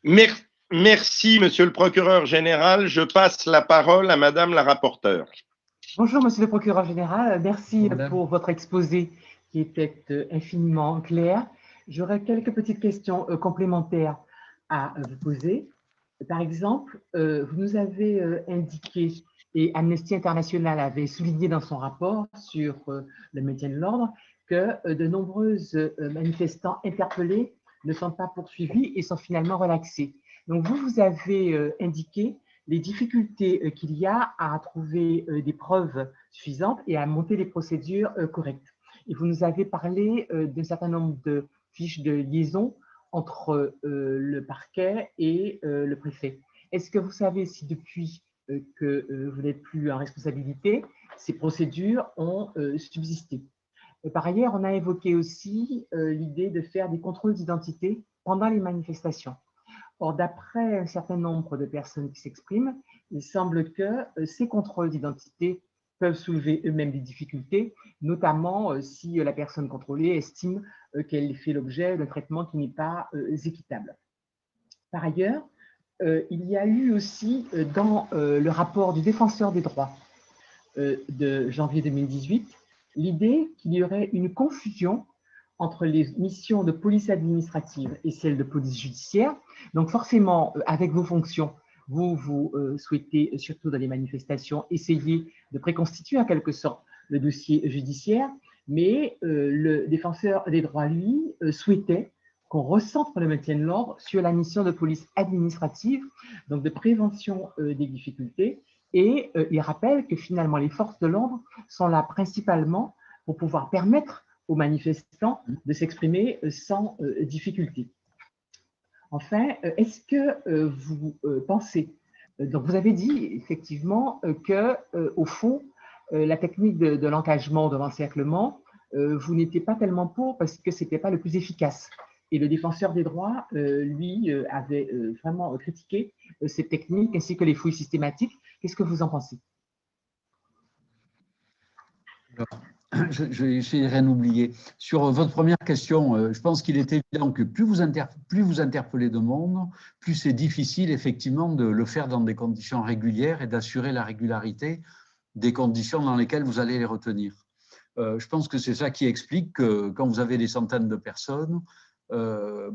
Mer- Merci, Monsieur le procureur général. Je passe la parole à Madame la rapporteure. Bonjour, Monsieur le procureur général. Merci Madame. pour votre exposé qui était infiniment clair. J'aurais quelques petites questions complémentaires à vous poser. Par exemple, vous nous avez indiqué, et Amnesty International avait souligné dans son rapport sur le maintien de l'ordre, que de nombreux manifestants interpellés ne sont pas poursuivis et sont finalement relaxés. Donc, vous avez indiqué les difficultés qu'il y a à trouver des preuves suffisantes et à monter les procédures correctes. Et vous nous avez parlé d'un certain nombre de fiches de liaison entre le parquet et le préfet. Est-ce que vous savez si depuis que vous n'êtes plus en responsabilité, ces procédures ont subsisté? Par ailleurs, on a évoqué aussi l'idée de faire des contrôles d'identité pendant les manifestations. Or, d'après un certain nombre de personnes qui s'expriment, il semble que ces contrôles d'identité peuvent soulever eux-mêmes des difficultés, notamment si la personne contrôlée estime qu'elle fait l'objet d'un traitement qui n'est pas équitable. Par ailleurs, il y a eu aussi dans le rapport du défenseur des droits de janvier 2018 l'idée qu'il y aurait une confusion entre les missions de police administrative et celles de police judiciaire. Donc forcément, avec vos fonctions, vous souhaitez, surtout dans les manifestations, essayer de préconstituer en quelque sorte le dossier judiciaire, mais le défenseur des droits, lui, souhaitait qu'on recentre le maintien de l'ordre sur la mission de police administrative, donc de prévention des difficultés. Et il rappelle que finalement, les forces de l'ordre sont là principalement pour pouvoir permettre aux manifestants de s'exprimer sans difficulté. Enfin, est-ce que vous pensez, donc vous avez dit effectivement que, au fond, la technique de l'encagement, de l'encerclement, vous n'étiez pas tellement pour parce que ce n'était pas le plus efficace. Et le défenseur des droits, lui, avait vraiment critiqué cette technique ainsi que les fouilles systématiques. Qu'est-ce que vous en pensez? Alors, je vais essayer de rien oublier. Sur votre première question, je pense qu'il est évident que plus vous interpellez de monde, plus c'est difficile effectivement de le faire dans des conditions régulières et d'assurer la régularité des conditions dans lesquelles vous allez les retenir. Je pense que c'est ça qui explique que quand vous avez des centaines de personnes,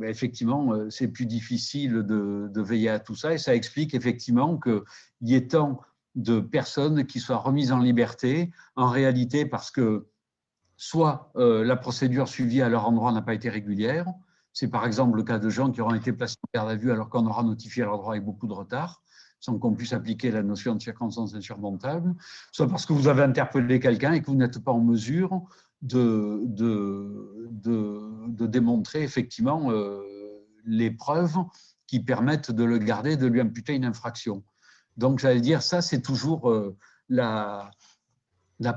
effectivement, c'est plus difficile de veiller à tout ça, et ça explique effectivement qu'il y ait tant de personnes qui soient remises en liberté, en réalité parce que soit la procédure suivie à leur endroit n'a pas été régulière, c'est par exemple le cas de gens qui auront été placés en garde à vue alors qu'on aura notifié leur droit avec beaucoup de retard, sans qu'on puisse appliquer la notion de circonstance insurmontable, soit parce que vous avez interpellé quelqu'un et que vous n'êtes pas en mesure de démontrer effectivement les preuves qui permettent de le garder, de lui imputer une infraction. Donc, j'allais dire, ça, c'est toujours la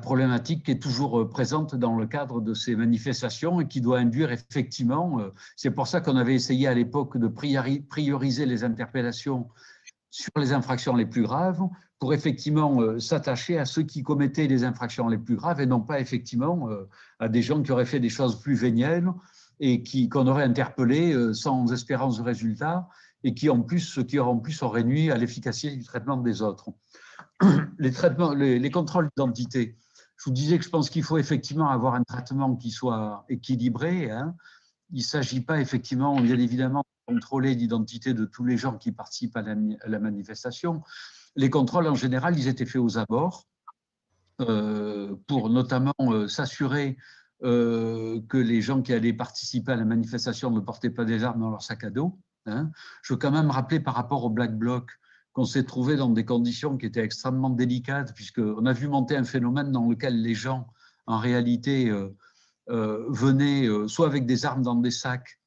problématique qui est toujours présente dans le cadre de ces manifestations et qui doit induire effectivement, c'est pour ça qu'on avait essayé à l'époque de prioriser les interpellations sur les infractions les plus graves pour effectivement s'attacher à ceux qui commettaient les infractions les plus graves et non pas effectivement à des gens qui auraient fait des choses plus vénielles et qu'on aurait interpellés sans espérance de résultat et qui en plus auraient nuit à l'efficacité du traitement des autres. Les contrôles d'identité, je vous disais que je pense qu'il faut effectivement avoir un traitement qui soit équilibré. Hein. Il ne s'agit pas effectivement, bien évidemment, de contrôler l'identité de tous les gens qui participent à la manifestation. Les contrôles, en général, ils étaient faits aux abords pour notamment s'assurer que les gens qui allaient participer à la manifestation ne portaient pas des armes dans leur sac à dos. Hein. Je veux quand même rappeler par rapport au Black Bloc qu'on s'est trouvé dans des conditions qui étaient extrêmement délicates, puisqu'on a vu monter un phénomène dans lequel les gens, en réalité, venaient soit avec des armes dans des sacs,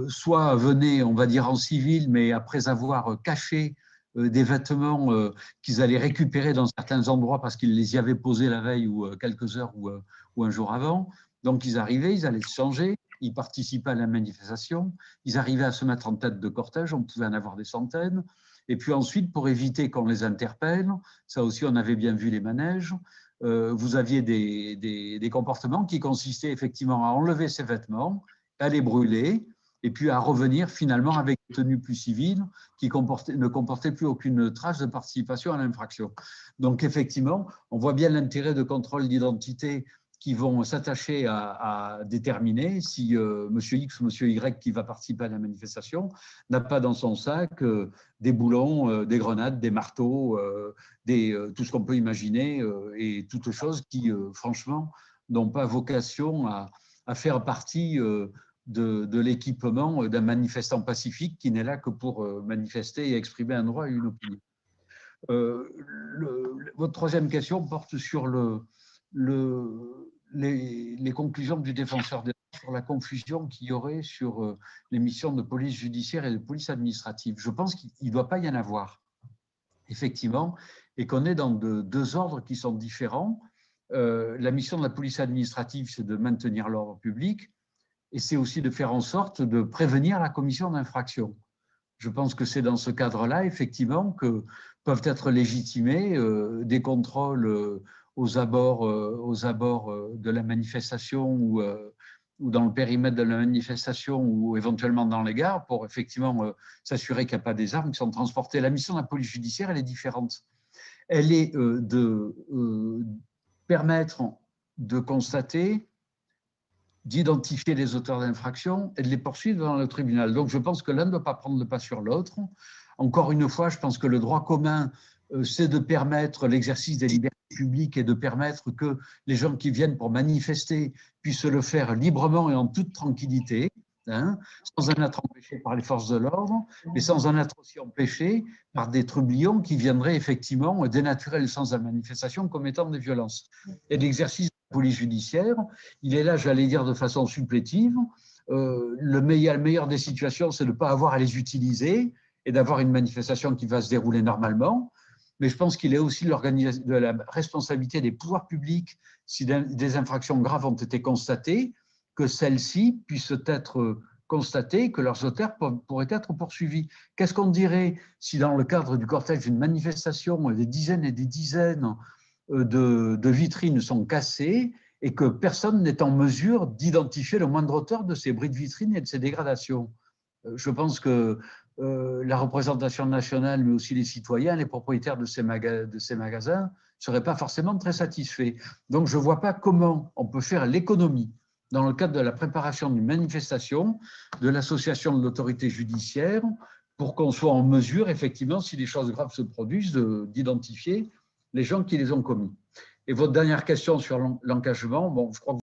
soit venaient, on va dire, en civil, mais après avoir caché des vêtements qu'ils allaient récupérer dans certains endroits parce qu'ils les y avaient posés la veille ou quelques heures ou un jour avant. Donc, ils arrivaient, ils allaient se changer, ils participaient à la manifestation, ils arrivaient à se mettre en tête de cortège, on pouvait en avoir des centaines. Et puis ensuite, pour éviter qu'on les interpelle, ça aussi, on avait bien vu les manèges, vous aviez des comportements qui consistaient effectivement à enlever ces vêtements, à les brûler, et puis à revenir finalement avec une tenue plus civile qui ne comportait plus aucune trace de participation à l'infraction. Donc effectivement, on voit bien l'intérêt de contrôle d'identité qui vont s'attacher à déterminer si monsieur X ou monsieur Y qui va participer à la manifestation n'a pas dans son sac des boulons, des grenades, des marteaux, tout ce qu'on peut imaginer et toutes choses qui, franchement, n'ont pas vocation à faire partie de l'équipement d'un manifestant pacifique qui n'est là que pour manifester et exprimer un droit et une opinion. Votre troisième question porte sur les conclusions du défenseur des droits sur la confusion qu'il y aurait sur les missions de police judiciaire et de police administrative. Je pense qu'il ne doit pas y en avoir, effectivement, et qu'on est dans deux ordres qui sont différents. La mission de la police administrative, c'est de maintenir l'ordre public, et c'est aussi de faire en sorte de prévenir la commission d'infractions. Je pense que c'est dans ce cadre-là, effectivement, que peuvent être légitimés des contrôles aux abords de la manifestation ou dans le périmètre de la manifestation ou éventuellement dans les gares pour effectivement s'assurer qu'il n'y a pas des armes qui sont transportées. La mission de la police judiciaire, elle est différente. Elle est de permettre de constater, d'identifier les auteurs d'infractions et de les poursuivre devant le tribunal. Donc je pense que l'un ne doit pas prendre le pas sur l'autre. Encore une fois, je pense que le droit commun, c'est de permettre l'exercice des libertés publiques et de permettre que les gens qui viennent pour manifester puissent le faire librement et en toute tranquillité, hein, sans en être empêchés par les forces de l'ordre, mais sans en être aussi empêchés par des trublions qui viendraient effectivement dénaturer le sens de la manifestation comme étant des violences. Et l'exercice de la police judiciaire, il est là, j'allais dire, de façon supplétive. La meilleure des situations, c'est de ne pas avoir à les utiliser et d'avoir une manifestation qui va se dérouler normalement. Mais je pense qu'il est aussi de la responsabilité des pouvoirs publics, si des infractions graves ont été constatées, que celles-ci puissent être constatées, que leurs auteurs pourraient être poursuivis. Qu'est-ce qu'on dirait si dans le cadre du cortège d'une manifestation, des dizaines et des dizaines de vitrines sont cassées et que personne n'est en mesure d'identifier le moindre auteur de ces bris de vitrines et de ces dégradations? Je pense que la représentation nationale, mais aussi les citoyens, les propriétaires de ces magasins, ne seraient pas forcément très satisfaits. Donc, je ne vois pas comment on peut faire l'économie, dans le cadre de la préparation d'une manifestation, de l'association de l'autorité judiciaire, pour qu'on soit en mesure, effectivement, si des choses graves se produisent, d'identifier les gens qui les ont commis. Et votre dernière question sur l'engagement, bon, je crois que